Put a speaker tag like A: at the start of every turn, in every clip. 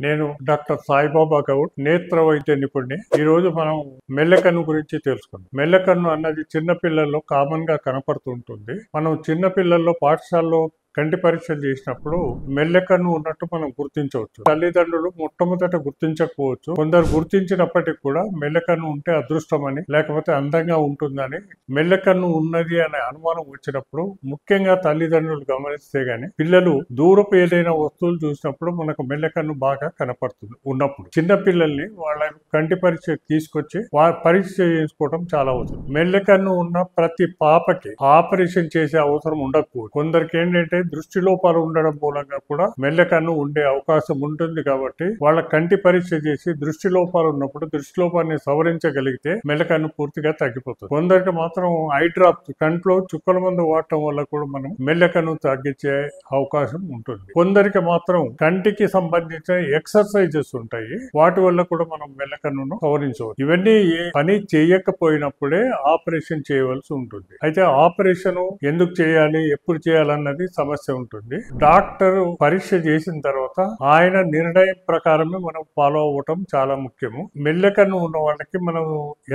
A: నేను డాక్టర్ సాయిబాబా గౌడ్, నేత్ర వైద్య నిపుణుడిని. ఈ రోజు మనం మెల్లకన్ను గురించి తెలుసుకుందాం. మెల్లకన్ను అన్నది చిన్న పిల్లల్లో కామన్ గా కనపడుతూ ఉంటుంది. మనం చిన్న పిల్లల్లో పాఠశాలలో కంటి పరీక్షలు చేసినప్పుడు మెల్లకన్ను ఉన్నట్టు మనం గుర్తించవచ్చు. తల్లిదండ్రులు మొట్టమొదట గుర్తించకపోవచ్చు. కొందరు గుర్తించినప్పటికీ కూడా మెల్లకన్ను ఉంటే అదృష్టమని, లేకపోతే అందంగా ఉంటుందని, మెల్లకన్ను ఉన్నది అనే అనుమానం వచ్చినప్పుడు ముఖ్యంగా తల్లిదండ్రులు గమనిస్తే గాని పిల్లలు దూరపు ఏదైనా వస్తువులు చూసినప్పుడు మనకు మెల్లకన్ను బాగా కనపడుతుంది. ఉన్నప్పుడు చిన్న పిల్లల్ని వాళ్ళ కంటి పరీక్ష తీసుకొచ్చి పరీక్ష చేయించుకోవడం చాలా అవసరం. మెల్లకన్ను ఉన్న ప్రతి పాపకి ఆపరేషన్ చేసే అవసరం ఉండకపోవచ్చు. కొందరికి ఏంటంటే దృష్టి లోపాలు ఉండడం మూలంగా కూడా మెల్లకన్ను ఉండే అవకాశం ఉంటుంది. కాబట్టి వాళ్ళ కంటి పరీక్ష చేసి దృష్టి లోపాలు ఉన్నప్పుడు దృష్టి లోపాన్ని సవరించగలిగితే మెల్లకన్ను పూర్తిగా తగ్గిపోతుంది. కొందరికి మాత్రం ఐ డ్రాప్స్, కంట్లో చుక్కల మందు వాడటం వల్ల కూడా మనం మెల్లకన్ను తగ్గించే అవకాశం ఉంటుంది. కొందరికి మాత్రం కంటికి సంబంధించిన ఎక్సర్సైజెస్ ఉంటాయి, వాటి వల్ల కూడా మనం మెల్లకన్నును సవరించవచ్చు. ఇవన్నీ పని చేయకపోయినప్పుడే ఆపరేషన్ చేయవలసి ఉంటుంది. అయితే ఆపరేషన్ ఎందుకు చేయాలి, ఎప్పుడు చేయాలన్నది సమస్య ఉంటుంది. డాక్టర్ పరీక్ష చేసిన తర్వాత ఆయన నిర్ణయం ప్రకారమే మనం ఫాలో అవ్వటం చాలా ముఖ్యము. మెల్లకన్ను ఉన్న వాళ్ళకి మనం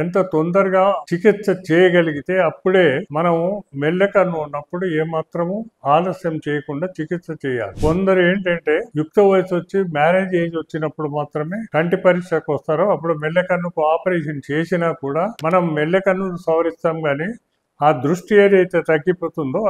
A: ఎంత తొందరగా చికిత్స చేయగలిగితే అప్పుడే మనం మెల్లకన్ను ఉన్నప్పుడు ఏమాత్రము ఆలస్యం చేయకుండా చికిత్స చేయాలి. కొందరు ఏంటంటే యుక్త వయసు వచ్చి మ్యారేజ్ ఏజ్ వచ్చినప్పుడు మాత్రమే కంటి పరీక్షకు వస్తారో అప్పుడు మెల్లకన్నుకు ఆపరేషన్ చేసినా కూడా మనం మెల్లకన్ను సవరిస్తాం కానీ ఆ దృష్టి ఏదైతే తగ్గిపోతుందో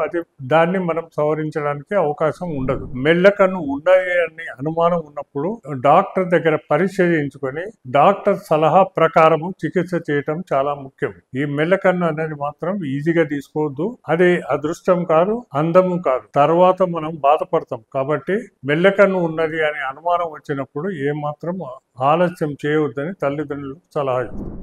A: దాన్ని మనం సవరించడానికి అవకాశం ఉండదు. మెల్లకన్ను ఉన్నది అని అనుమానం ఉన్నప్పుడు డాక్టర్ దగ్గర పరీక్ష చేయించుకొని డాక్టర్ సలహా ప్రకారము చికిత్స చేయటం చాలా ముఖ్యం. ఈ మెల్లకన్ను అనేది మాత్రం ఈజీగా తీసుకోవద్దు. అది అదృష్టం కాదు, అందము కాదు, తర్వాత మనం బాధపడతాం. కాబట్టి మెల్లకన్ను ఉన్నది అని అనుమానం వచ్చినప్పుడు ఏమాత్రం ఆలస్యం చేయవద్దని తల్లిదండ్రులకు సలహా ఇస్తారు.